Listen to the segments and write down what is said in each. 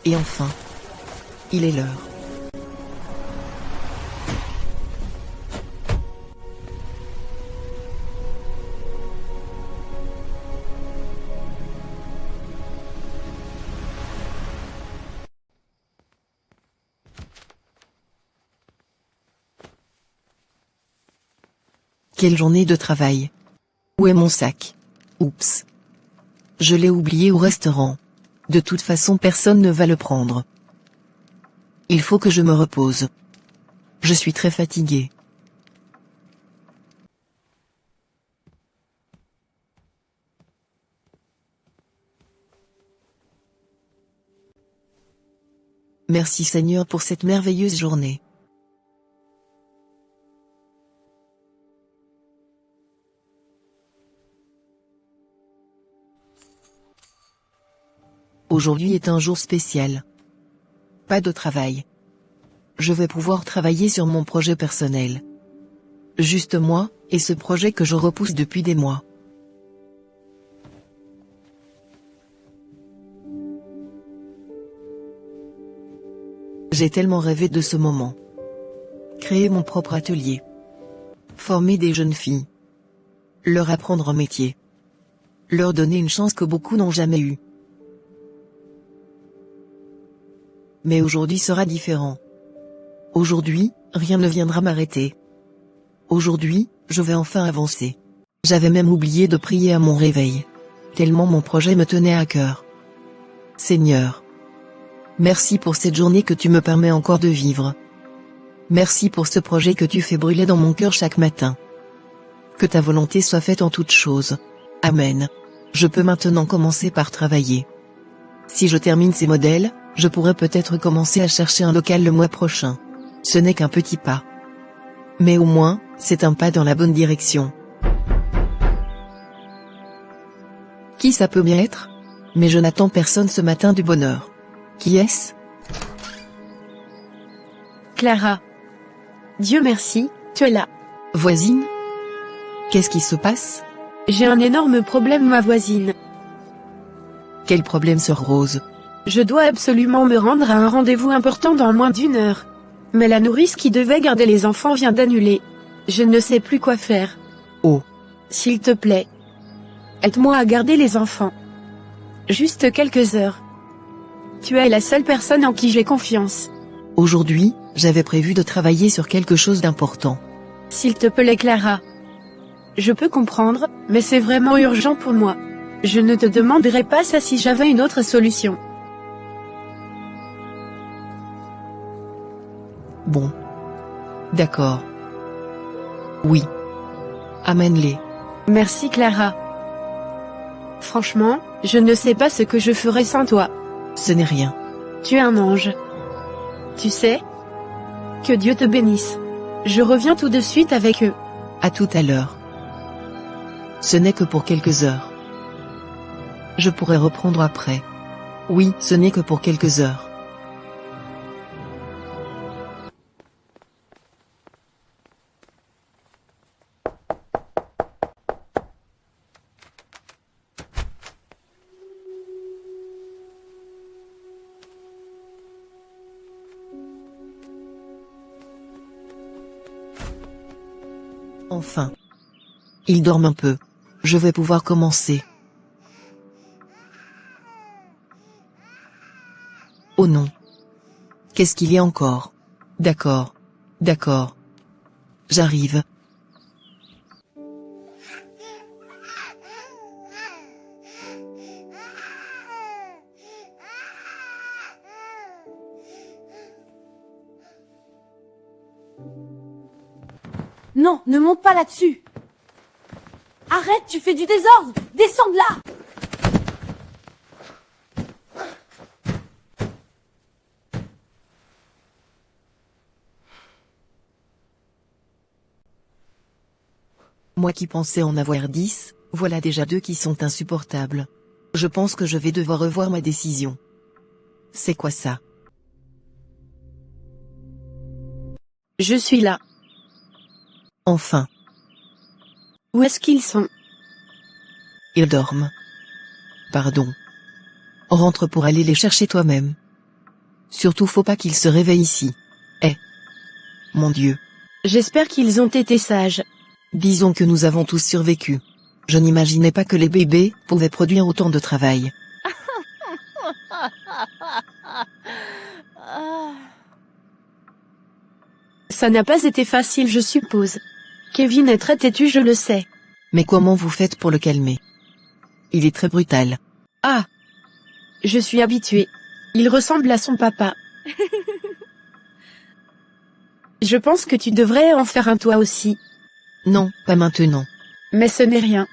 Et enfin, il est l'heure. Quelle journée de travail. Où est mon sac? Oups. Je l'ai oublié au restaurant. De toute façon personne ne va le prendre. Il faut que je me repose. Je suis très fatigué. Merci Seigneur pour cette merveilleuse journée. Aujourd'hui est un jour spécial. Pas de travail. Je vais pouvoir travailler sur mon projet personnel. Juste moi, et ce projet que je repousse depuis des mois. J'ai tellement rêvé de ce moment. Créer mon propre atelier. Former des jeunes filles. Leur apprendre un métier. Leur donner une chance que beaucoup n'ont jamais eue. Mais aujourd'hui sera différent. Aujourd'hui, rien ne viendra m'arrêter. Aujourd'hui, je vais enfin avancer. J'avais même oublié de prier à mon réveil. Tellement mon projet me tenait à cœur. Seigneur. Merci pour cette journée que tu me permets encore de vivre. Merci pour ce projet que tu fais brûler dans mon cœur chaque matin. Que ta volonté soit faite en toutes choses. Amen. Je peux maintenant commencer par travailler. Si je termine ces modèles, je pourrais peut-être commencer à chercher un local le mois prochain. Ce n'est qu'un petit pas. Mais au moins, c'est un pas dans la bonne direction. Qui ça peut bien être? Mais je n'attends personne ce matin du bonheur. Qui est-ce? Clara. Dieu merci, tu es là. Voisine? Qu'est-ce qui se passe? J'ai un énorme problème, ma voisine. Quel problème, sœur Rose? Je dois absolument me rendre à un rendez-vous important dans moins d'1 heure. Mais la nourrice qui devait garder les enfants vient d'annuler. Je ne sais plus quoi faire. Oh. S'il te plaît. Aide-moi à garder les enfants. Juste quelques heures. Tu es la seule personne en qui j'ai confiance. Aujourd'hui, j'avais prévu de travailler sur quelque chose d'important. S'il te plaît, Clara. Je peux comprendre, mais c'est vraiment urgent pour moi. Je ne te demanderai pas ça si j'avais une autre solution. Bon. D'accord. Oui. Amène-les. Merci, Clara. Franchement, je ne sais pas ce que je ferais sans toi. Ce n'est rien. Tu es un ange. Tu sais? Que Dieu te bénisse. Je reviens tout de suite avec eux. À tout à l'heure. Ce n'est que pour quelques heures. Je pourrai reprendre après. Oui, ce n'est que pour quelques heures. Enfin. Ils dorment un peu. Je vais pouvoir commencer. Oh non. Qu'est-ce qu'il y a encore? D'accord. D'accord. J'arrive. Non, ne monte pas là-dessus. Arrête, tu fais du désordre. Descends de là. Moi qui pensais en avoir 10, voilà déjà 2 qui sont insupportables. Je pense que je vais devoir revoir ma décision. C'est quoi ça? Je suis là. Enfin. Où est-ce qu'ils sont? Ils dorment. Pardon. Rentre pour aller les chercher toi-même. Surtout faut pas qu'ils se réveillent ici. Eh. Mon Dieu. J'espère qu'ils ont été sages. Disons que nous avons tous survécu. Je n'imaginais pas que les bébés pouvaient produire autant de travail. Ça n'a pas été facile, je suppose. Kevin est très têtu, je le sais. Mais comment vous faites pour le calmer? Il est très brutal. Ah! Je suis habituée. Il ressemble à son papa. Je pense que tu devrais en faire un toi aussi. Non, pas maintenant. Mais ce n'est rien.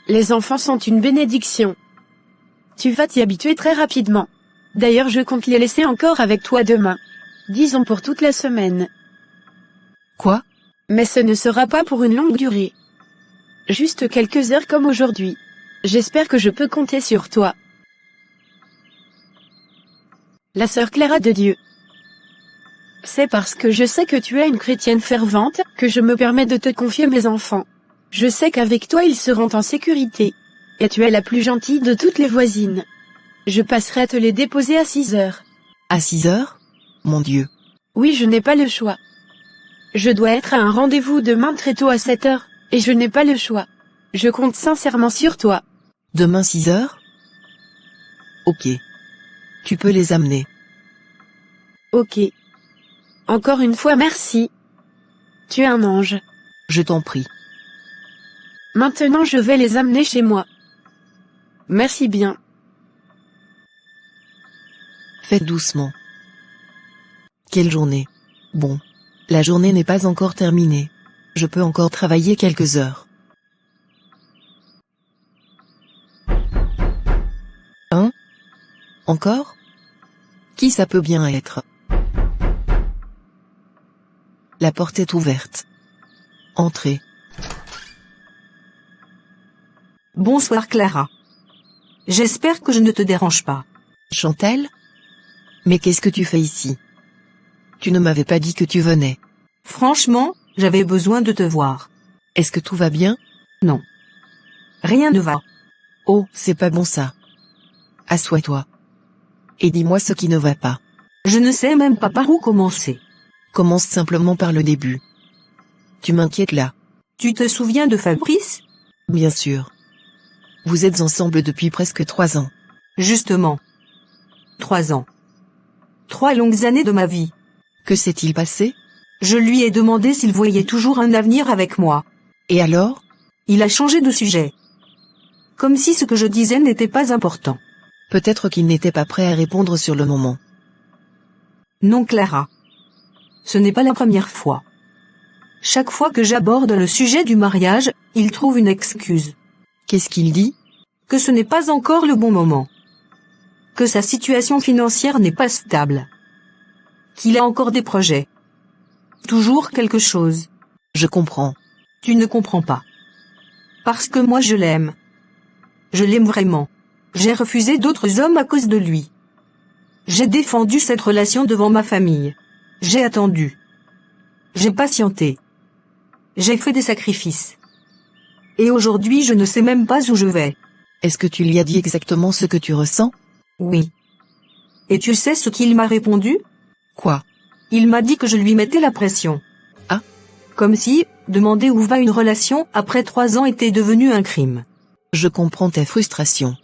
Les enfants sont une bénédiction. Tu vas t'y habituer très rapidement. D'ailleurs, je compte les laisser encore avec toi demain. Disons pour toute la semaine. Quoi? Mais ce ne sera pas pour une longue durée. Juste quelques heures comme aujourd'hui. J'espère que je peux compter sur toi. La sœur Clara de Dieu. C'est parce que je sais que tu es une chrétienne fervente que je me permets de te confier mes enfants. Je sais qu'avec toi ils seront en sécurité. Et tu es la plus gentille de toutes les voisines. Je passerai te les déposer à 6 heures. À 6 heures? Mon Dieu. Oui, je n'ai pas le choix. Je dois être à un rendez-vous demain très tôt à 7 heures, et je n'ai pas le choix. Je compte sincèrement sur toi. Demain 6 heures? Ok. Tu peux les amener. Ok. Encore une fois merci. Tu es un ange. Je t'en prie. Maintenant je vais les amener chez moi. Merci bien. Faites doucement. Quelle journée. Bon. La journée n'est pas encore terminée. Je peux encore travailler quelques heures. Hein? Encore? Qui ça peut bien être? La porte est ouverte. Entrez. Bonsoir Clara. J'espère que je ne te dérange pas. Chantal? Mais qu'est-ce que tu fais ici? Tu ne m'avais pas dit que tu venais. Franchement, j'avais besoin de te voir. Est-ce que tout va bien? Non. Rien ne va. Oh, c'est pas bon ça. Assois-toi. Et dis-moi ce qui ne va pas. Je ne sais même pas par où commencer. Commence simplement par le début. Tu m'inquiètes là. Tu te souviens de Fabrice? Bien sûr. Vous êtes ensemble depuis presque 3 ans. Justement. 3 ans. 3 longues années de ma vie. Que s'est-il passé? Je lui ai demandé s'il voyait toujours un avenir avec moi. Et alors? Il a changé de sujet. Comme si ce que je disais n'était pas important. Peut-être qu'il n'était pas prêt à répondre sur le moment. Non Clara. Ce n'est pas la première fois. Chaque fois que j'aborde le sujet du mariage, il trouve une excuse. Qu'est-ce qu'il dit? Que ce n'est pas encore le bon moment. Que sa situation financière n'est pas stable. Qu'il a encore des projets. Toujours quelque chose. Je comprends. Tu ne comprends pas. Parce que moi je l'aime. Je l'aime vraiment. J'ai refusé d'autres hommes à cause de lui. J'ai défendu cette relation devant ma famille. J'ai attendu. J'ai patienté. J'ai fait des sacrifices. Et aujourd'hui je ne sais même pas où je vais. Est-ce que tu lui as dit exactement ce que tu ressens? Oui. Et tu sais ce qu'il m'a répondu? Quoi? Il m'a dit que je lui mettais la pression. Ah? Comme si, demander où va une relation après 3 ans était devenu un crime. Je comprends ta frustration.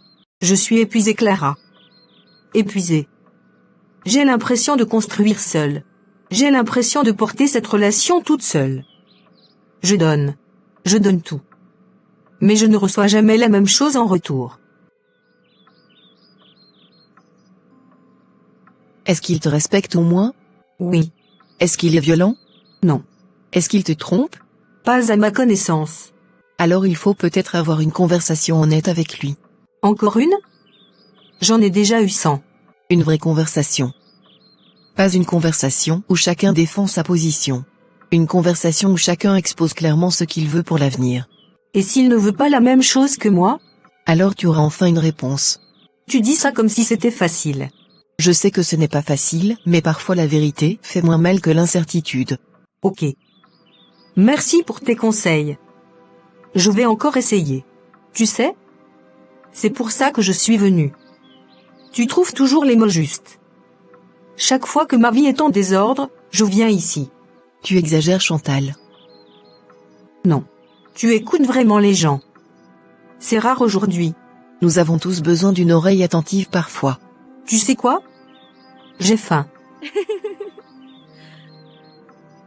Je suis épuisée Clara. Épuisée. J'ai l'impression de construire seule. J'ai l'impression de porter cette relation toute seule. Je donne. Je donne tout. Mais je ne reçois jamais la même chose en retour. Est-ce qu'il te respecte au moins? Oui. Est-ce qu'il est violent? Non. Est-ce qu'il te trompe? Pas à ma connaissance. Alors il faut peut-être avoir une conversation honnête avec lui. Encore une? J'en ai déjà eu 100. Une vraie conversation. Pas une conversation où chacun défend sa position. Une conversation où chacun expose clairement ce qu'il veut pour l'avenir. Et s'il ne veut pas la même chose que moi? Alors tu auras enfin une réponse. Tu dis ça comme si c'était facile. Je sais que ce n'est pas facile, mais parfois la vérité fait moins mal que l'incertitude. Ok. Merci pour tes conseils. Je vais encore essayer. Tu sais? C'est pour ça que je suis venue. Tu trouves toujours les mots justes. Chaque fois que ma vie est en désordre, je viens ici. Tu exagères, Chantal. Non. Tu écoutes vraiment les gens. C'est rare aujourd'hui. Nous avons tous besoin d'une oreille attentive parfois. Tu sais quoi? J'ai faim.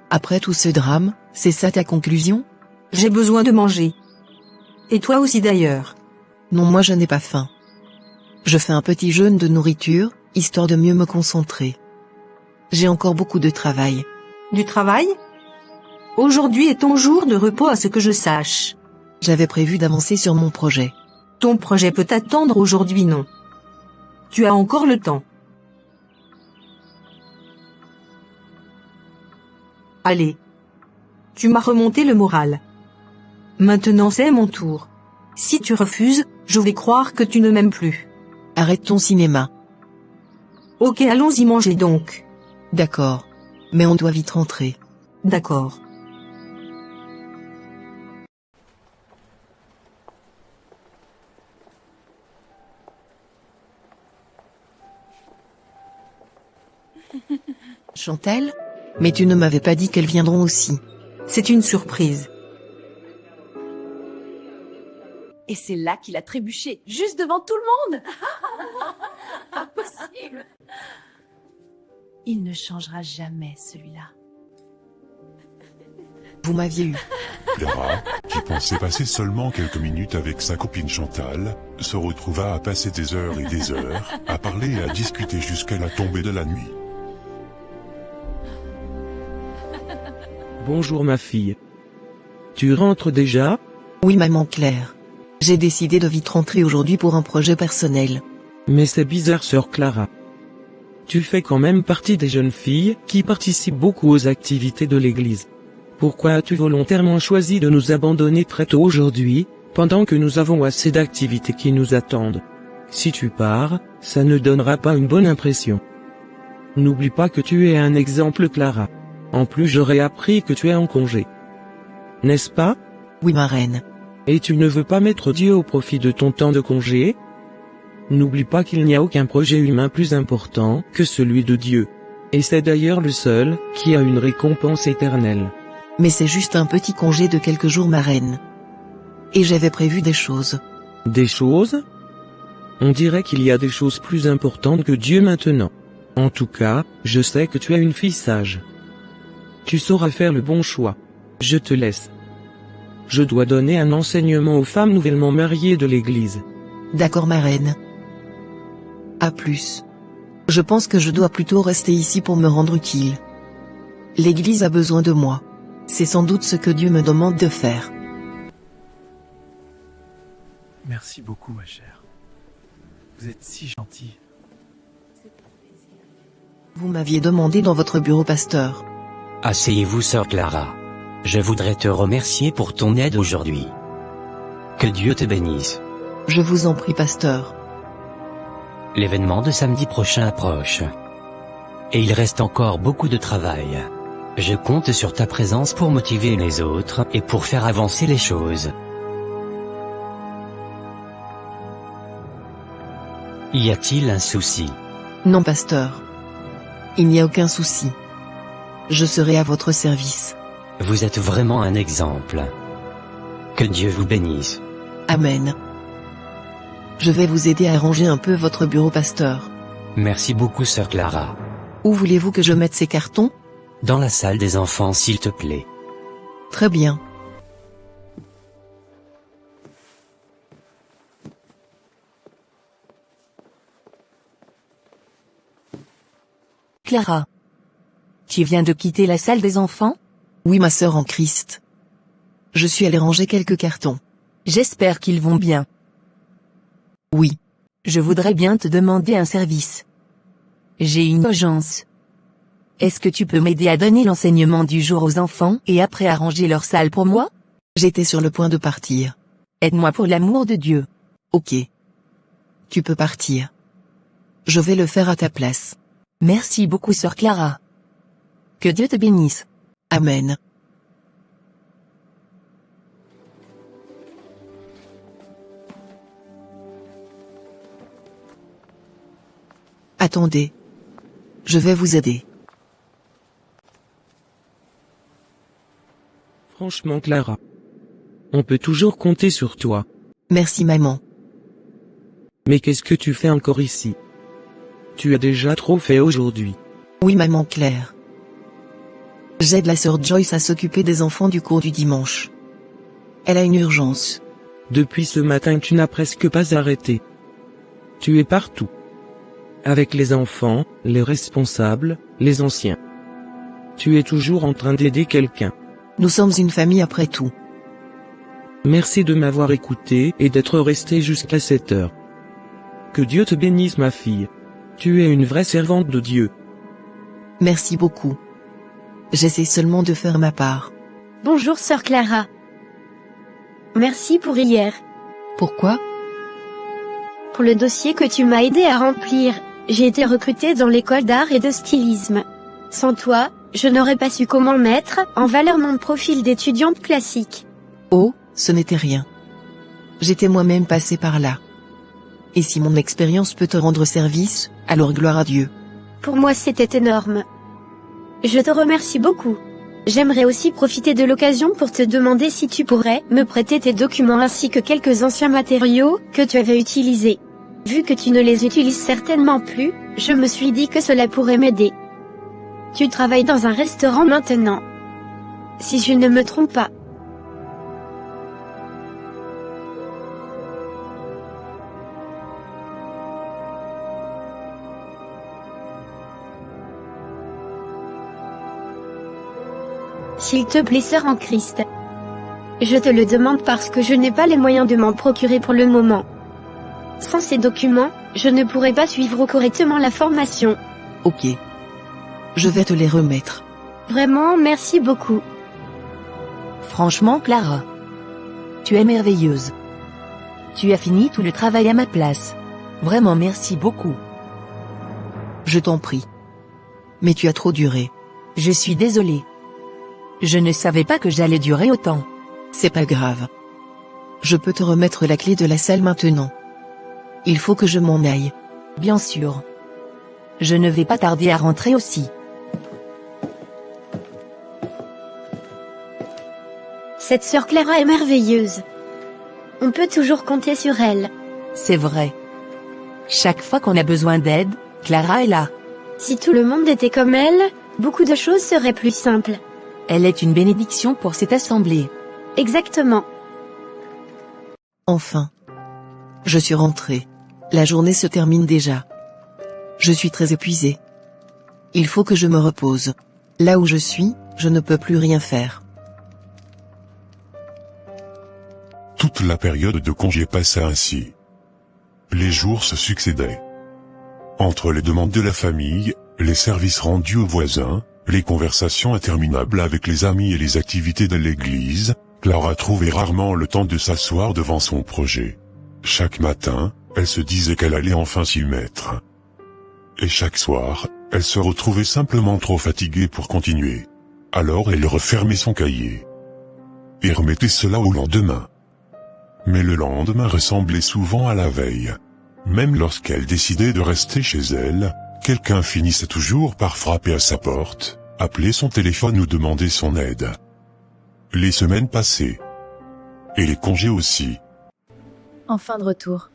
Après tout ce drame, c'est ça ta conclusion? J'ai besoin de manger. Et toi aussi d'ailleurs. Non, moi je n'ai pas faim. Je fais un petit jeûne de nourriture, histoire de mieux me concentrer. J'ai encore beaucoup de travail. Du travail? Aujourd'hui est ton jour de repos à ce que je sache. J'avais prévu d'avancer sur mon projet. Ton projet peut attendre aujourd'hui, non? Tu as encore le temps. Allez. Tu m'as remonté le moral. Maintenant c'est mon tour. Si tu refuses, je vais croire que tu ne m'aimes plus. Arrête ton cinéma. Ok, allons-y manger donc. D'accord. Mais on doit vite rentrer. D'accord. Chantal? Mais tu ne m'avais pas dit qu'elles viendront aussi. C'est une surprise. Et c'est là qu'il a trébuché, juste devant tout le monde. Impossible. Il ne changera jamais, celui-là. Vous m'aviez eu. Clara, qui pensait passer seulement quelques minutes avec sa copine Chantal, se retrouva à passer des heures et des heures, à parler et à discuter jusqu'à la tombée de la nuit. Bonjour ma fille. Tu rentres déjà? Oui, maman Claire. J'ai décidé de vite rentrer aujourd'hui pour un projet personnel. Mais c'est bizarre, sœur Clara. Tu fais quand même partie des jeunes filles qui participent beaucoup aux activités de l'église. Pourquoi as-tu volontairement choisi de nous abandonner très tôt aujourd'hui, pendant que nous avons assez d'activités qui nous attendent? Si tu pars, ça ne donnera pas une bonne impression. N'oublie pas que tu es un exemple, Clara. En plus, j'aurais appris que tu es en congé. N'est-ce pas? Oui, ma reine. Et tu ne veux pas mettre Dieu au profit de ton temps de congé? N'oublie pas qu'il n'y a aucun projet humain plus important que celui de Dieu. Et c'est d'ailleurs le seul qui a une récompense éternelle. Mais c'est juste un petit congé de quelques jours, ma reine. Et j'avais prévu des choses. Des choses? On dirait qu'il y a des choses plus importantes que Dieu maintenant. En tout cas, je sais que tu es une fille sage. Tu sauras faire le bon choix. Je te laisse. Je dois donner un enseignement aux femmes nouvellement mariées de l'église. D'accord, ma reine. À plus. Je pense que je dois plutôt rester ici pour me rendre utile. L'église a besoin de moi. C'est sans doute ce que Dieu me demande de faire. Merci beaucoup, ma chère. Vous êtes si gentille. Vous m'aviez demandé dans votre bureau, pasteur. Asseyez-vous, sœur Clara. Je voudrais te remercier pour ton aide aujourd'hui. Que Dieu te bénisse. Je vous en prie, pasteur. L'événement de samedi prochain approche. Et il reste encore beaucoup de travail. Je compte sur ta présence pour motiver les autres et pour faire avancer les choses. Y a-t-il un souci? Non, pasteur. Il n'y a aucun souci. Je serai à votre service. Vous êtes vraiment un exemple. Que Dieu vous bénisse. Amen. Je vais vous aider à arranger un peu votre bureau, pasteur. Merci beaucoup, sœur Clara. Où voulez-vous que je mette ces cartons? Dans la salle des enfants, s'il te plaît. Très bien. Clara. Tu viens de quitter la salle des enfants? Oui, ma sœur en Christ. Je suis allée ranger quelques cartons. J'espère qu'ils vont bien. Oui. Je voudrais bien te demander un service. J'ai une urgence. Est-ce que tu peux m'aider à donner l'enseignement du jour aux enfants et après arranger leur salle pour moi? J'étais sur le point de partir. Aide-moi pour l'amour de Dieu. Ok. Tu peux partir. Je vais le faire à ta place. Merci beaucoup, sœur Clara. Que Dieu te bénisse. Amen. Attendez. Je vais vous aider. Franchement Clara. On peut toujours compter sur toi. Merci maman. Mais qu'est-ce que tu fais encore ici? Tu as déjà trop fait aujourd'hui. Oui maman Claire. J'aide la sœur Joyce à s'occuper des enfants du cours du dimanche. Elle a une urgence. Depuis ce matin tu n'as presque pas arrêté. Tu es partout. Avec les enfants, les responsables, les anciens. Tu es toujours en train d'aider quelqu'un. Nous sommes une famille après tout. Merci de m'avoir écouté et d'être resté jusqu'à cette heure. Que Dieu te bénisse ma fille. Tu es une vraie servante de Dieu. Merci beaucoup. J'essaie seulement de faire ma part. Bonjour sœur Clara. Merci pour hier. Pourquoi? Pour le dossier que tu m'as aidé à remplir, j'ai été recrutée dans l'école d'art et de stylisme. Sans toi, je n'aurais pas su comment mettre en valeur mon profil d'étudiante classique. Oh, ce n'était rien. J'étais moi-même passé par là. Et si mon expérience peut te rendre service, alors gloire à Dieu. Pour moi c'était énorme. Je te remercie beaucoup. J'aimerais aussi profiter de l'occasion pour te demander si tu pourrais me prêter tes documents ainsi que quelques anciens matériaux que tu avais utilisés. Vu que tu ne les utilises certainement plus, je me suis dit que cela pourrait m'aider. Tu travailles dans un restaurant maintenant. Si je ne me trompe pas. S'il te plaît sœur en Christ. Je te le demande parce que je n'ai pas les moyens de m'en procurer pour le moment. Sans ces documents, je ne pourrai pas suivre correctement la formation. Ok. Je vais te les remettre. Vraiment merci beaucoup. Franchement Clara. Tu es merveilleuse. Tu as fini tout le travail à ma place. Vraiment merci beaucoup. Je t'en prie. Mais tu as trop duré. Je suis désolée. Je ne savais pas que j'allais durer autant. C'est pas grave. Je peux te remettre la clé de la salle maintenant. Il faut que je m'en aille. Bien sûr. Je ne vais pas tarder à rentrer aussi. Cette sœur Clara est merveilleuse. On peut toujours compter sur elle. C'est vrai. Chaque fois qu'on a besoin d'aide, Clara est là. Si tout le monde était comme elle, beaucoup de choses seraient plus simples. Elle est une bénédiction pour cette assemblée. Exactement. Enfin. Je suis rentrée. La journée se termine déjà. Je suis très épuisée. Il faut que je me repose. Là où je suis, je ne peux plus rien faire. Toute la période de congé passa ainsi. Les jours se succédaient. Entre les demandes de la famille, les services rendus aux voisins, les conversations interminables avec les amis et les activités de l'église, Clara trouvait rarement le temps de s'asseoir devant son projet. Chaque matin, elle se disait qu'elle allait enfin s'y mettre. Et chaque soir, elle se retrouvait simplement trop fatiguée pour continuer. Alors elle refermait son cahier. Et remettait cela au lendemain. Mais le lendemain ressemblait souvent à la veille. Même lorsqu'elle décidait de rester chez elle, quelqu'un finissait toujours par frapper à sa porte, appeler son téléphone ou demander son aide. Les semaines passaient. Et les congés aussi. Enfin de retour.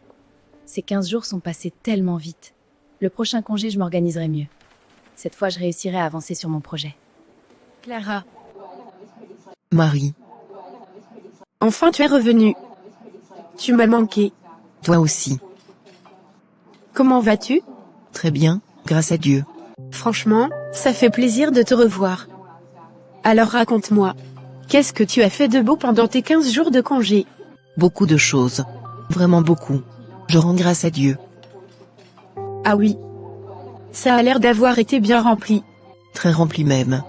Ces 15 jours sont passés tellement vite. Le prochain congé, je m'organiserai mieux. Cette fois, je réussirai à avancer sur mon projet. Clara. Marie. Enfin tu es revenue. Tu m'as manqué. Toi aussi. Comment vas-tu? Très bien, grâce à Dieu. Franchement, ça fait plaisir de te revoir. Alors raconte-moi. Qu'est-ce que tu as fait de beau pendant tes 15 jours de congé? Beaucoup de choses. Vraiment beaucoup. Je rends grâce à Dieu. Ah oui. Ça a l'air d'avoir été bien rempli. Très rempli même.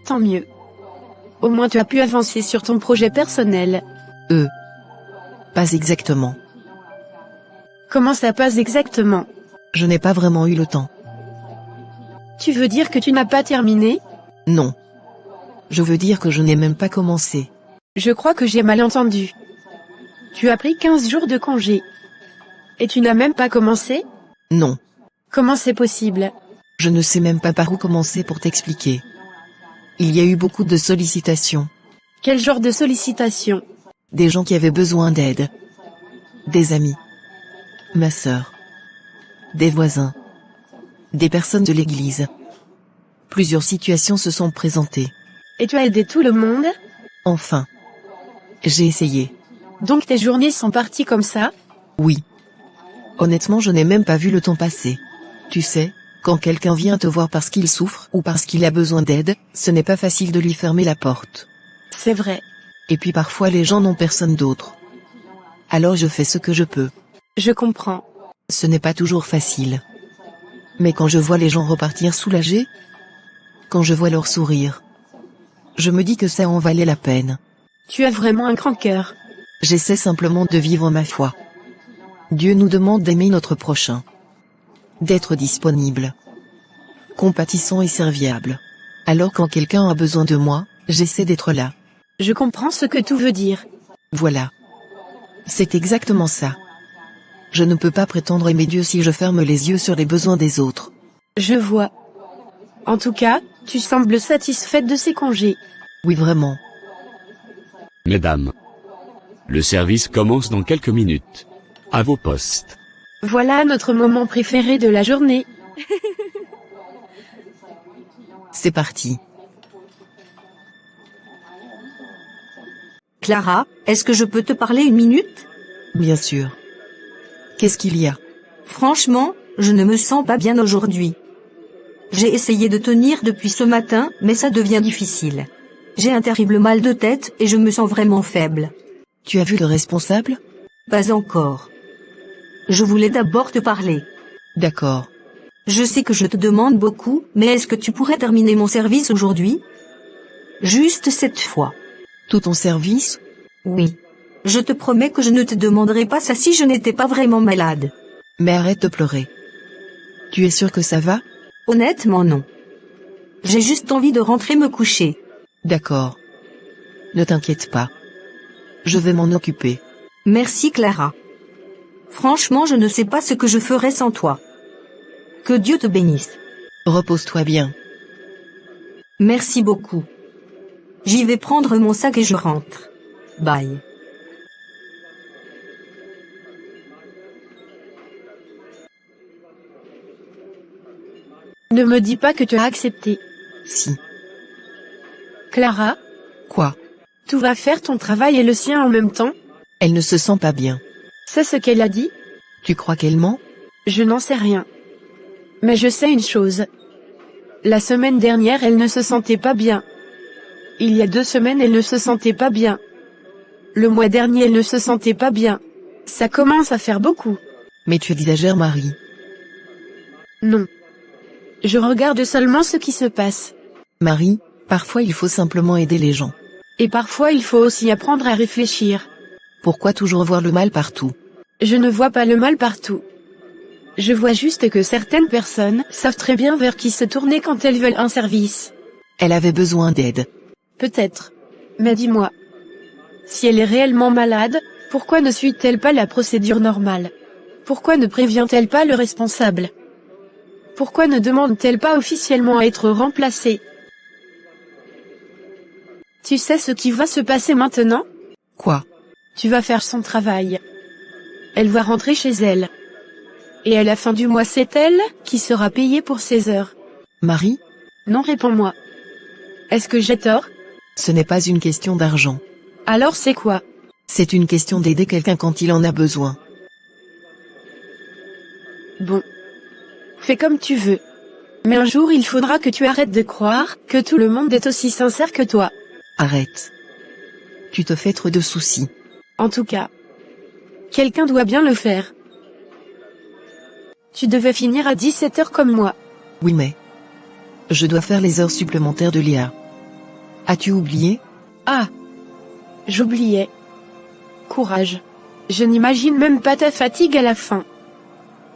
Tant mieux. Au moins tu as pu avancer sur ton projet personnel. Pas exactement. Comment ça passe exactement? Je n'ai pas vraiment eu le temps. Tu veux dire que tu n'as pas terminé? Non. Je veux dire que je n'ai même pas commencé. Je crois que j'ai mal entendu. Tu as pris 15 jours de congé. Et tu n'as même pas commencé? Non. Comment c'est possible? Je ne sais même pas par où commencer pour t'expliquer. Il y a eu beaucoup de sollicitations. Quel genre de sollicitation? Des gens qui avaient besoin d'aide. Des amis. Ma sœur. Des voisins. Des personnes de l'église. Plusieurs situations se sont présentées. Et tu as aidé tout le monde? Enfin. J'ai essayé. Donc tes journées sont parties comme ça? Oui. Honnêtement, je n'ai même pas vu le temps passer. Tu sais, quand quelqu'un vient te voir parce qu'il souffre ou parce qu'il a besoin d'aide, ce n'est pas facile de lui fermer la porte. C'est vrai. Et puis parfois les gens n'ont personne d'autre. Alors je fais ce que je peux. Je comprends. Ce n'est pas toujours facile. Mais quand je vois les gens repartir soulagés, quand je vois leur sourire, je me dis que ça en valait la peine. Tu as vraiment un grand cœur. J'essaie simplement de vivre ma foi. Dieu nous demande d'aimer notre prochain. D'être disponible. Compatissant et serviable. Alors quand quelqu'un a besoin de moi, j'essaie d'être là. Je comprends ce que tu veux dire. Voilà. C'est exactement ça. Je ne peux pas prétendre aimer Dieu si je ferme les yeux sur les besoins des autres. Je vois. En tout cas, tu sembles satisfaite de ces congés. Oui, vraiment. Mesdames, le service commence dans quelques minutes. À vos postes. Voilà notre moment préféré de la journée. C'est parti. Clara, est-ce que je peux te parler une minute? Bien sûr. Qu'est-ce qu'il y a? Franchement, je ne me sens pas bien aujourd'hui. J'ai essayé de tenir depuis ce matin, mais ça devient difficile. J'ai un terrible mal de tête et je me sens vraiment faible. Tu as vu le responsable? Pas encore. Je voulais d'abord te parler. D'accord. Je sais que je te demande beaucoup, mais est-ce que tu pourrais terminer mon service aujourd'hui? Juste cette fois. Tout ton service? Oui. Je te promets que je ne te demanderai pas ça si je n'étais pas vraiment malade. Mais arrête de pleurer. Tu es sûr que ça va? Honnêtement non. J'ai juste envie de rentrer me coucher. D'accord. Ne t'inquiète pas. Je vais m'en occuper. Merci Clara. Franchement, je ne sais pas ce que je ferais sans toi. Que Dieu te bénisse. Repose-toi bien. Merci beaucoup. J'y vais prendre mon sac et je rentre. Bye. Ne me dis pas que tu as accepté. Si. Clara, Quoi? tu vas faire ton travail et le sien en même temps? Elle ne se sent pas bien. C'est ce qu'elle a dit? Tu crois qu'elle ment? Je n'en sais rien. Mais je sais une chose. La semaine dernière, elle ne se sentait pas bien. Il y a 2 semaines, elle ne se sentait pas bien. Le mois dernier, elle ne se sentait pas bien. Ça commence à faire beaucoup. Mais tu exagères, Marie. Non. Je regarde seulement ce qui se passe. Marie, parfois il faut simplement aider les gens. Et parfois, il faut aussi apprendre à réfléchir. Pourquoi toujours voir le mal partout? Je ne vois pas le mal partout. Je vois juste que certaines personnes savent très bien vers qui se tourner quand elles veulent un service. Elle avait besoin d'aide. Peut-être. Mais dis-moi. Si elle est réellement malade, pourquoi ne suit-elle pas la procédure normale? Pourquoi ne prévient-elle pas le responsable? Pourquoi ne demande-t-elle pas officiellement à être remplacée? Tu sais ce qui va se passer maintenant? Quoi? Tu vas faire son travail. Elle va rentrer chez elle. Et à la fin du mois, c'est elle qui sera payée pour ses heures. Marie? Non, réponds-moi. Est-ce que j'ai tort? Ce n'est pas une question d'argent. Alors c'est quoi? C'est une question d'aider quelqu'un quand il en a besoin. Bon. Fais comme tu veux. Mais un jour il faudra que tu arrêtes de croire que tout le monde est aussi sincère que toi. Arrête. Tu te fais trop de soucis. En tout cas, quelqu'un doit bien le faire. Tu devais finir à 17h comme moi. Oui mais... Je dois faire les heures supplémentaires de Léa. As-tu oublié? Ah. J'oubliais. Courage. Je n'imagine même pas ta fatigue à la fin.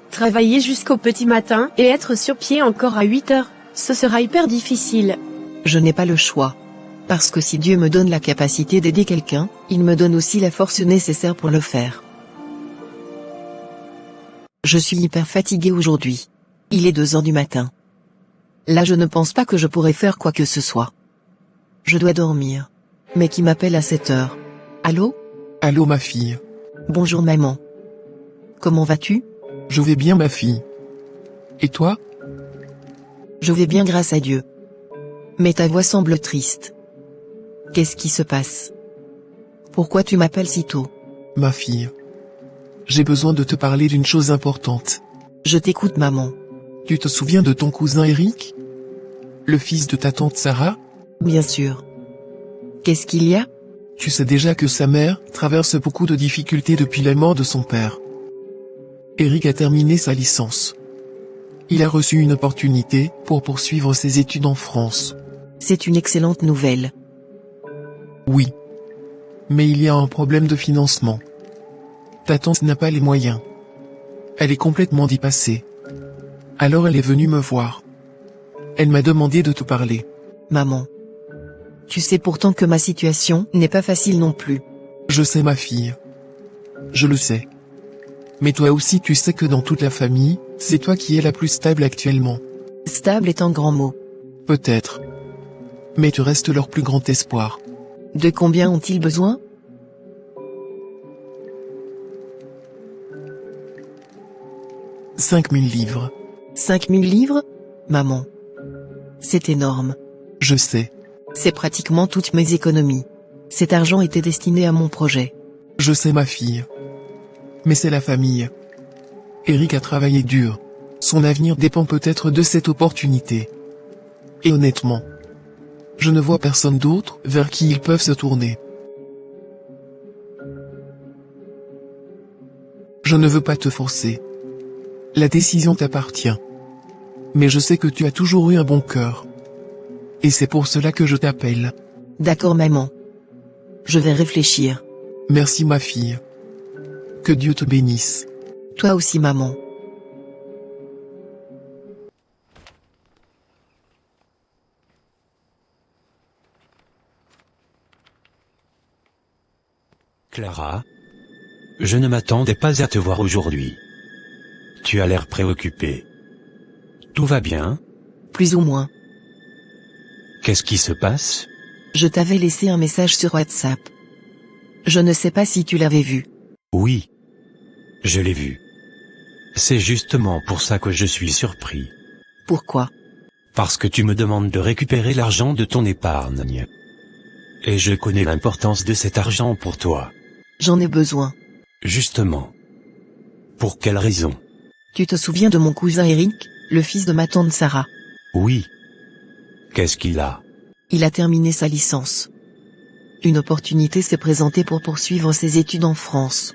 Travailler jusqu'au petit matin et être sur pied encore à 8h, ce sera hyper difficile. Je n'ai pas le choix. Parce que si Dieu me donne la capacité d'aider quelqu'un, il me donne aussi la force nécessaire pour le faire. Je suis hyper fatiguée aujourd'hui. Il est 2h du matin. Là je ne pense pas que je pourrais faire quoi que ce soit. Je dois dormir. Mais qui m'appelle à cette heure? Allô? Allô ma fille. Bonjour maman. Comment vas-tu? Je vais bien ma fille. Et toi? Je vais bien grâce à Dieu. Mais ta voix semble triste. Qu'est-ce qui se passe? Pourquoi tu m'appelles si tôt? Ma fille. J'ai besoin de te parler d'une chose importante. Je t'écoute maman. Tu te souviens de ton cousin Eric? Le fils de ta tante Sarah? Bien sûr. Qu'est-ce qu'il y a? Tu sais déjà que sa mère traverse beaucoup de difficultés depuis la mort de son père. Eric a terminé sa licence. Il a reçu une opportunité pour poursuivre ses études en France. C'est une excellente nouvelle. Oui. Mais il y a un problème de financement. Ta tante n'a pas les moyens. Elle est complètement dépassée. Alors elle est venue me voir. Elle m'a demandé de te parler. Maman. Tu sais pourtant que ma situation n'est pas facile non plus. Je sais ma fille. Je le sais. Mais toi aussi tu sais que dans toute la famille, c'est toi qui es la plus stable actuellement. Stable est un grand mot. Peut-être. Mais tu restes leur plus grand espoir. De combien ont-ils besoin? 5000 livres. 5000 livres? Maman. C'est énorme. Je sais. C'est pratiquement toutes mes économies. Cet argent était destiné à mon projet. Je sais ma fille. Mais c'est la famille. Eric a travaillé dur. Son avenir dépend peut-être de cette opportunité. Et honnêtement, je ne vois personne d'autre vers qui ils peuvent se tourner. Je ne veux pas te forcer. La décision t'appartient. Mais je sais que tu as toujours eu un bon cœur. Et c'est pour cela que je t'appelle. D'accord maman. Je vais réfléchir. Merci ma fille. Que Dieu te bénisse. Toi aussi maman. Clara, je ne m'attendais pas à te voir aujourd'hui. Tu as l'air préoccupée. Tout va bien? Plus ou moins. Qu'est-ce qui se passe? Je t'avais laissé un message sur WhatsApp. Je ne sais pas si tu l'avais vu. Oui. Je l'ai vu. C'est justement pour ça que je suis surpris. Pourquoi? Parce que tu me demandes de récupérer l'argent de ton épargne. Et je connais l'importance de cet argent pour toi. J'en ai besoin. Justement. Pour quelle raison? Tu te souviens de mon cousin Eric, le fils de ma tante Sarah? Oui. Qu'est-ce qu'il a? Il a terminé sa licence. Une opportunité s'est présentée pour poursuivre ses études en France.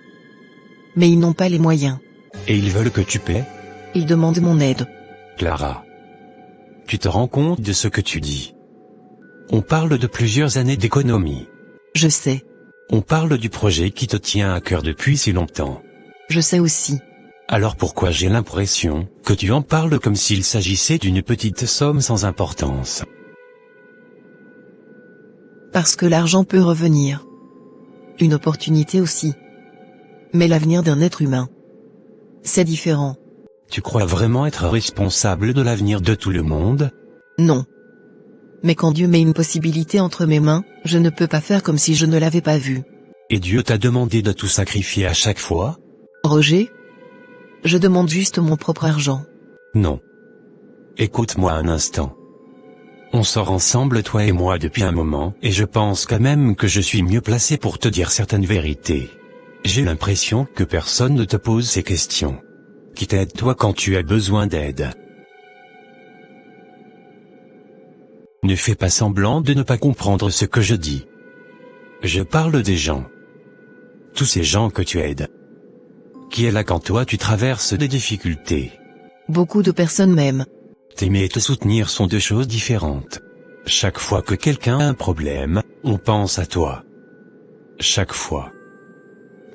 Mais ils n'ont pas les moyens. Et ils veulent que tu paies? Ils demandent mon aide. Clara. Tu te rends compte de ce que tu dis? On parle de plusieurs années d'économie. Je sais. On parle du projet qui te tient à cœur depuis si longtemps. Je sais aussi. Alors pourquoi j'ai l'impression que tu en parles comme s'il s'agissait d'une petite somme sans importance? Parce que l'argent peut revenir. Une opportunité aussi. Mais l'avenir d'un être humain, c'est différent. Tu crois vraiment être responsable de l'avenir de tout le monde? Non. Mais quand Dieu met une possibilité entre mes mains, je ne peux pas faire comme si je ne l'avais pas vu. Et Dieu t'a demandé de tout sacrifier à chaque fois? Roger? Je demande juste mon propre argent. Non. Écoute-moi un instant. On sort ensemble toi et moi depuis un moment, et je pense quand même que je suis mieux placé pour te dire certaines vérités. J'ai l'impression que personne ne te pose ces questions. Qui t'aide toi quand tu as besoin d'aide. Ne fais pas semblant de ne pas comprendre ce que je dis. Je parle des gens. Tous ces gens que tu aides. Qui est là quand toi tu traverses des difficultés. Beaucoup de personnes m'aiment. T'aimer et te soutenir sont deux choses différentes. Chaque fois que quelqu'un a un problème, on pense à toi. Chaque fois.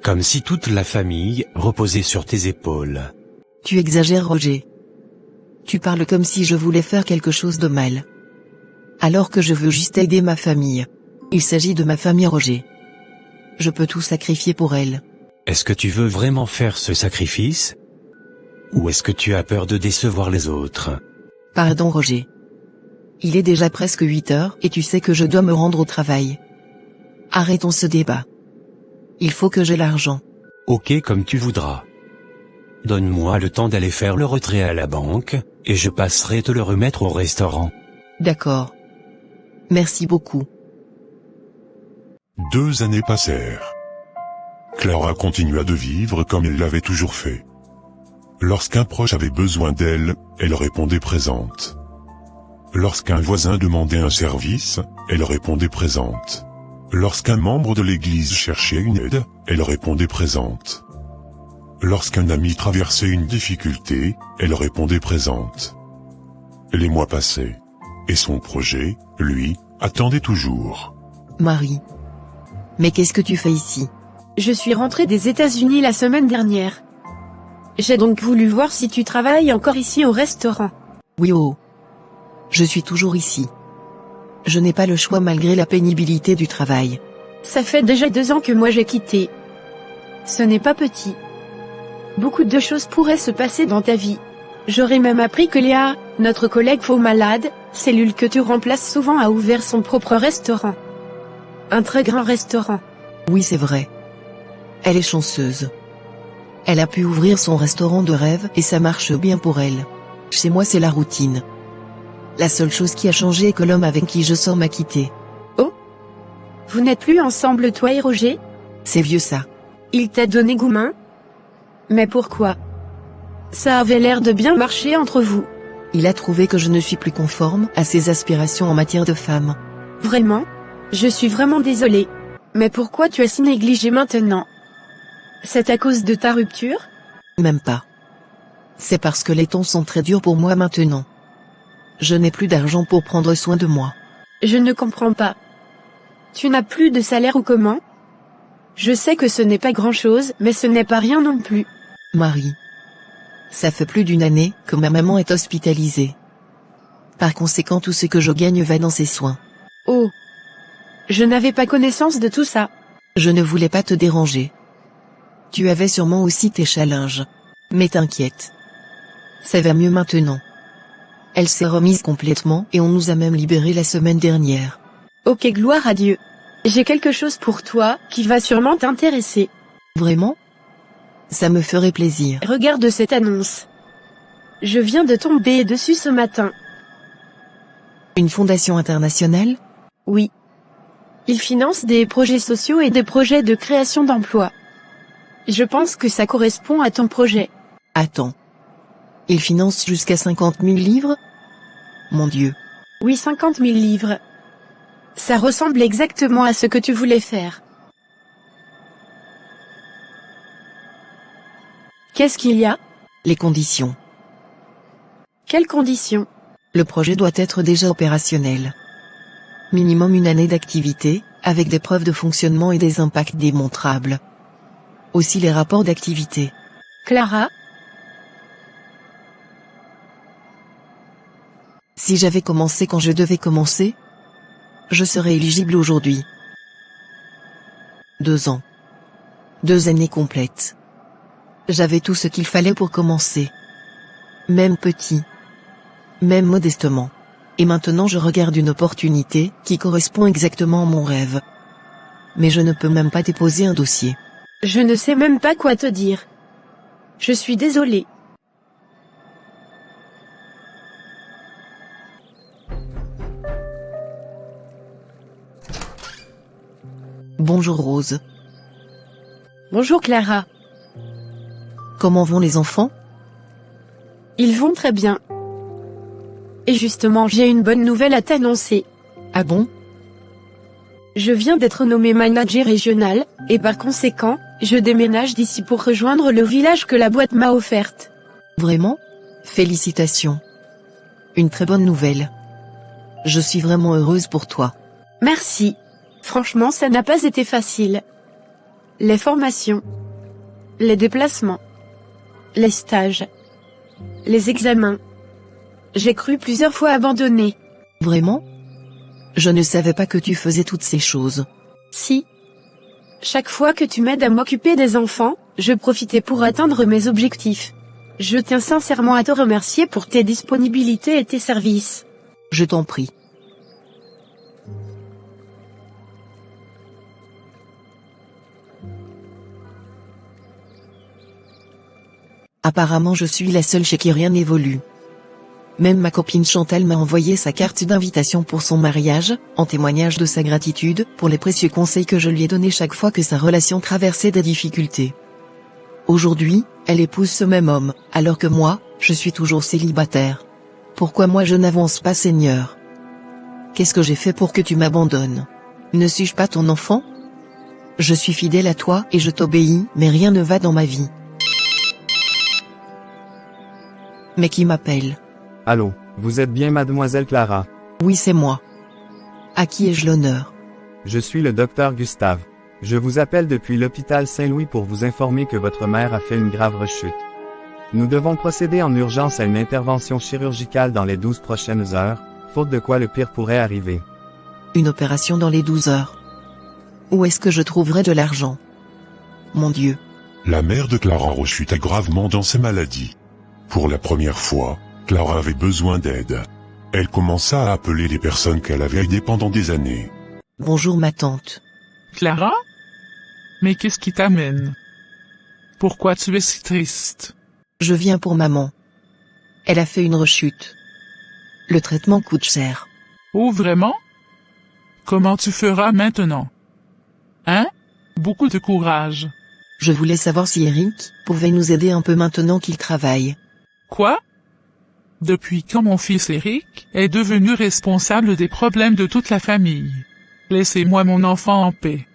Comme si toute la famille reposait sur tes épaules. Tu exagères, Roger. Tu parles comme si je voulais faire quelque chose de mal. Alors que je veux juste aider ma famille. Il s'agit de ma famille, Roger. Je peux tout sacrifier pour elle. Est-ce que tu veux vraiment faire ce sacrifice? Ou est-ce que tu as peur de décevoir les autres? Pardon, Roger. Il est déjà presque 8 heures et tu sais que je dois me rendre au travail. Arrêtons ce débat. Il faut que j'ai l'argent. Ok, comme tu voudras. Donne-moi le temps d'aller faire le retrait à la banque, et je passerai te le remettre au restaurant. D'accord. Merci beaucoup. 2 années passèrent. Clara continua de vivre comme elle l'avait toujours fait. Lorsqu'un proche avait besoin d'elle, elle répondait présente. Lorsqu'un voisin demandait un service, elle répondait présente. Lorsqu'un membre de l'église cherchait une aide, elle répondait présente. Lorsqu'un ami traversait une difficulté, elle répondait présente. Les mois passaient. Et son projet, lui, attendait toujours. Marie. Mais qu'est-ce que tu fais ici? Je suis rentrée des États-Unis la semaine dernière. J'ai donc voulu voir si tu travailles encore ici au restaurant. Oui oh. Je suis toujours ici. Je n'ai pas le choix malgré la pénibilité du travail. Ça fait déjà 2 ans que moi j'ai quitté. Ce n'est pas petit. Beaucoup de choses pourraient se passer dans ta vie. J'aurais même appris que Léa, notre collègue faux malade, cellule que tu remplaces souvent, a ouvert son propre restaurant. Un très grand restaurant. Oui c'est vrai. Elle est chanceuse. Elle a pu ouvrir son restaurant de rêve et ça marche bien pour elle. Chez moi c'est la routine. La seule chose qui a changé est que l'homme avec qui je sors m'a quitté. Oh? Vous n'êtes plus ensemble toi et Roger? C'est vieux ça. Il t'a donné goût-main? Mais pourquoi? Ça avait l'air de bien marcher entre vous. Il a trouvé que je ne suis plus conforme à ses aspirations en matière de femme. Vraiment? Je suis vraiment désolée. Mais pourquoi tu as si négligé maintenant? C'est à cause de ta rupture? Même pas. C'est parce que les temps sont très durs pour moi maintenant. Je n'ai plus d'argent pour prendre soin de moi. Je ne comprends pas. Tu n'as plus de salaire ou comment? Je sais que ce n'est pas grand-chose, mais ce n'est pas rien non plus. Marie. Ça fait plus d'1 année que ma maman est hospitalisée. Par conséquent tout ce que je gagne va dans ses soins. Oh. Je n'avais pas connaissance de tout ça. Je ne voulais pas te déranger. Tu avais sûrement aussi tes challenges. Mais t'inquiète. Ça va mieux maintenant. Elle s'est remise complètement et on nous a même libérés la semaine dernière. Ok, gloire à Dieu. J'ai quelque chose pour toi qui va sûrement t'intéresser. Vraiment? Ça me ferait plaisir. Regarde cette annonce. Je viens de tomber dessus ce matin. Une fondation internationale? Oui. Ils financent des projets sociaux et des projets de création d'emplois. Je pense que ça correspond à ton projet. Attends. Ils financent jusqu'à 50 000 livres? Mon Dieu. Oui, 50 000 livres. Ça ressemble exactement à ce que tu voulais faire. Qu'est-ce qu'il y a? Les conditions. Quelles conditions? Le projet doit être déjà opérationnel. Minimum 1 année d'activité, avec des preuves de fonctionnement et des impacts démontrables. Aussi les rapports d'activité. Clara? Si j'avais commencé quand je devais commencer, je serais éligible aujourd'hui. 2 ans. 2 années complètes. J'avais tout ce qu'il fallait pour commencer. Même petit. Même modestement. Et maintenant je regarde une opportunité qui correspond exactement à mon rêve. Mais je ne peux même pas déposer un dossier. Je ne sais même pas quoi te dire. Je suis désolée. Bonjour Rose. Bonjour Clara. Comment vont les enfants? Ils vont très bien. Et justement, j'ai une bonne nouvelle à t'annoncer. Ah bon? Je viens d'être nommé manager régional, et par conséquent, je déménage d'ici pour rejoindre le village que la boîte m'a offerte. Vraiment? Félicitations. Une très bonne nouvelle. Je suis vraiment heureuse pour toi. Merci. Franchement, ça n'a pas été facile. Les formations, les déplacements, les stages, les examens. J'ai cru plusieurs fois abandonner. Vraiment? Je ne savais pas que tu faisais toutes ces choses. Si. Chaque fois que tu m'aides à m'occuper des enfants, je profitais pour atteindre mes objectifs. Je tiens sincèrement à te remercier pour tes disponibilités et tes services. Je t'en prie. Apparemment je suis la seule chez qui rien n'évolue. Même ma copine Chantal m'a envoyé sa carte d'invitation pour son mariage, en témoignage de sa gratitude pour les précieux conseils que je lui ai donnés chaque fois que sa relation traversait des difficultés. Aujourd'hui, elle épouse ce même homme, alors que moi, je suis toujours célibataire. Pourquoi moi je n'avance pas, Seigneur? Qu'est-ce que j'ai fait pour que tu m'abandonnes? Ne suis-je pas ton enfant? Je suis fidèle à toi et je t'obéis, mais rien ne va dans ma vie. Mais qui m'appelle? Allô, vous êtes bien mademoiselle Clara? Oui, c'est moi. À qui ai-je l'honneur? Je suis le docteur Gustave. Je vous appelle depuis l'hôpital Saint-Louis pour vous informer que votre mère a fait une grave rechute. Nous devons procéder en urgence à une intervention chirurgicale dans les 12 prochaines heures, faute de quoi le pire pourrait arriver. Une opération dans les 12 heures. Où est-ce que je trouverai de l'argent? Mon Dieu. La mère de Clara rechuta gravement dans sa maladie. Pour la première fois, Clara avait besoin d'aide. Elle commença à appeler les personnes qu'elle avait aidées pendant des années. Bonjour ma tante. Clara? Mais qu'est-ce qui t'amène? Pourquoi tu es si triste? Je viens pour maman. Elle a fait une rechute. Le traitement coûte cher. Oh vraiment? Comment tu feras maintenant? Hein? Beaucoup de courage. Je voulais savoir si Eric pouvait nous aider un peu maintenant qu'il travaille. Quoi? Depuis quand mon fils Eric est devenu responsable des problèmes de toute la famille? Laissez-moi mon enfant en paix.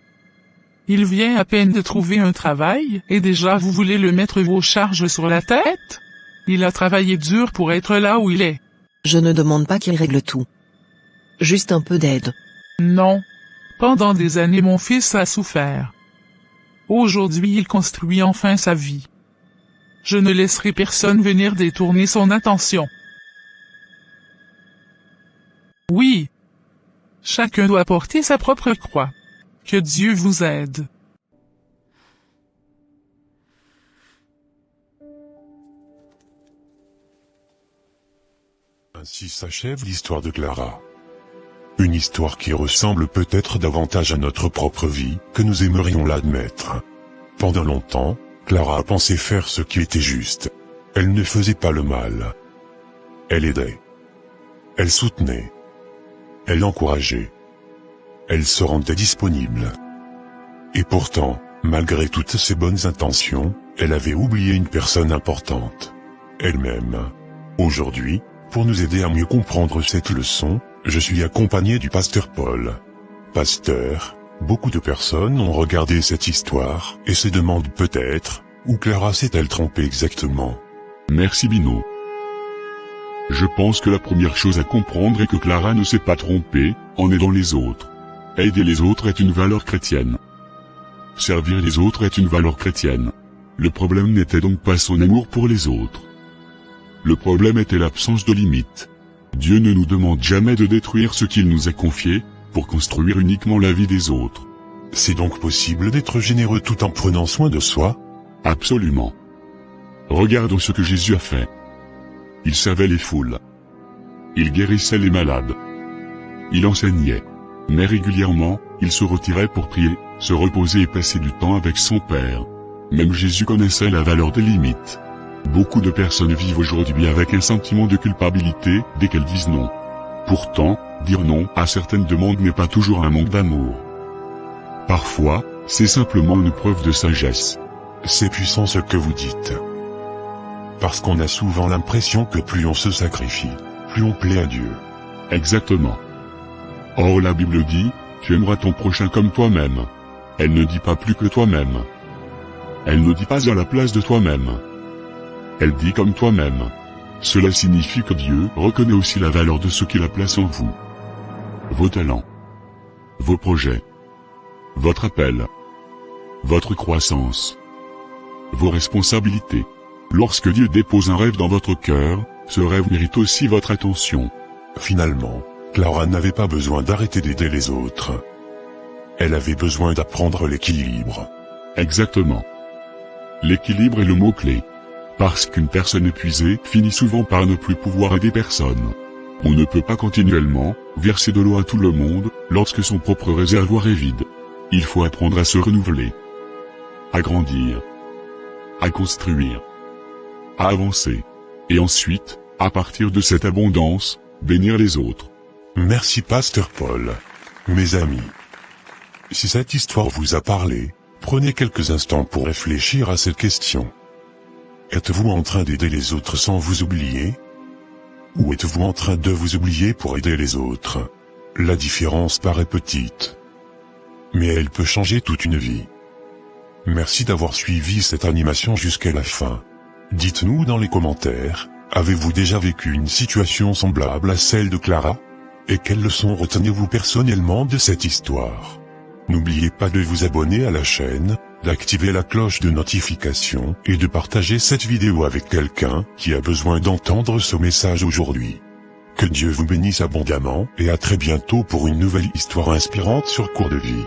Il vient à peine de trouver un travail, et déjà vous voulez le mettre vos charges sur la tête? Il a travaillé dur pour être là où il est. Je ne demande pas qu'il règle tout. Juste un peu d'aide. Non. Pendant des années mon fils a souffert. Aujourd'hui il construit enfin sa vie. Je ne laisserai personne venir détourner son attention. Oui. Chacun doit porter sa propre croix. Que Dieu vous aide. Ainsi s'achève l'histoire de Clara. Une histoire qui ressemble peut-être davantage à notre propre vie que nous aimerions l'admettre. Pendant longtemps, Clara a pensé faire ce qui était juste. Elle ne faisait pas le mal. Elle aidait. Elle soutenait. Elle encourageait. Elle se rendait disponible. Et pourtant, malgré toutes ses bonnes intentions, elle avait oublié une personne importante. Elle-même. Aujourd'hui, pour nous aider à mieux comprendre cette leçon, je suis accompagné du pasteur Paul. Pasteur, beaucoup de personnes ont regardé cette histoire et se demandent peut-être, où Clara s'est-elle trompée exactement? Merci Bino. Je pense que la première chose à comprendre est que Clara ne s'est pas trompée, en aidant les autres. Aider les autres est une valeur chrétienne. Servir les autres est une valeur chrétienne. Le problème n'était donc pas son amour pour les autres. Le problème était l'absence de limites. Dieu ne nous demande jamais de détruire ce qu'il nous a confié, pour construire uniquement la vie des autres. C'est donc possible d'être généreux tout en prenant soin de soi? Absolument. Regardons ce que Jésus a fait. Il savait les foules. Il guérissait les malades. Il enseignait. Mais régulièrement, il se retirait pour prier, se reposer et passer du temps avec son Père. Même Jésus connaissait la valeur des limites. Beaucoup de personnes vivent aujourd'hui avec un sentiment de culpabilité dès qu'elles disent non. Pourtant, dire non à certaines demandes n'est pas toujours un manque d'amour. Parfois, c'est simplement une preuve de sagesse. C'est puissant ce que vous dites. Parce qu'on a souvent l'impression que plus on se sacrifie, plus on plaît à Dieu. Exactement. Or la Bible dit, tu aimeras ton prochain comme toi-même. Elle ne dit pas plus que toi-même. Elle ne dit pas à la place de toi-même. Elle dit comme toi-même. Cela signifie que Dieu reconnaît aussi la valeur de ce qu'il a placé en vous. Vos talents. Vos projets. Votre appel. Votre croissance. Vos responsabilités. Lorsque Dieu dépose un rêve dans votre cœur, ce rêve mérite aussi votre attention. Finalement, Clara n'avait pas besoin d'arrêter d'aider les autres. Elle avait besoin d'apprendre l'équilibre. Exactement. L'équilibre est le mot-clé. Parce qu'une personne épuisée finit souvent par ne plus pouvoir aider personne. On ne peut pas continuellement verser de l'eau à tout le monde lorsque son propre réservoir est vide. Il faut apprendre à se renouveler, à grandir, à construire, à avancer. Et ensuite, à partir de cette abondance, bénir les autres. Merci Pasteur Paul. Mes amis, si cette histoire vous a parlé, prenez quelques instants pour réfléchir à cette question. Êtes-vous en train d'aider les autres sans vous oublier? Ou êtes-vous en train de vous oublier pour aider les autres? La différence paraît petite, mais elle peut changer toute une vie. Merci d'avoir suivi cette animation jusqu'à la fin. Dites-nous dans les commentaires, avez-vous déjà vécu une situation semblable à celle de Clara? Et quelles leçons retenez-vous personnellement de cette histoire? N'oubliez pas de vous abonner à la chaîne, d'activer la cloche de notification et de partager cette vidéo avec quelqu'un qui a besoin d'entendre ce message aujourd'hui. Que Dieu vous bénisse abondamment et à très bientôt pour une nouvelle histoire inspirante sur Cours de Vie.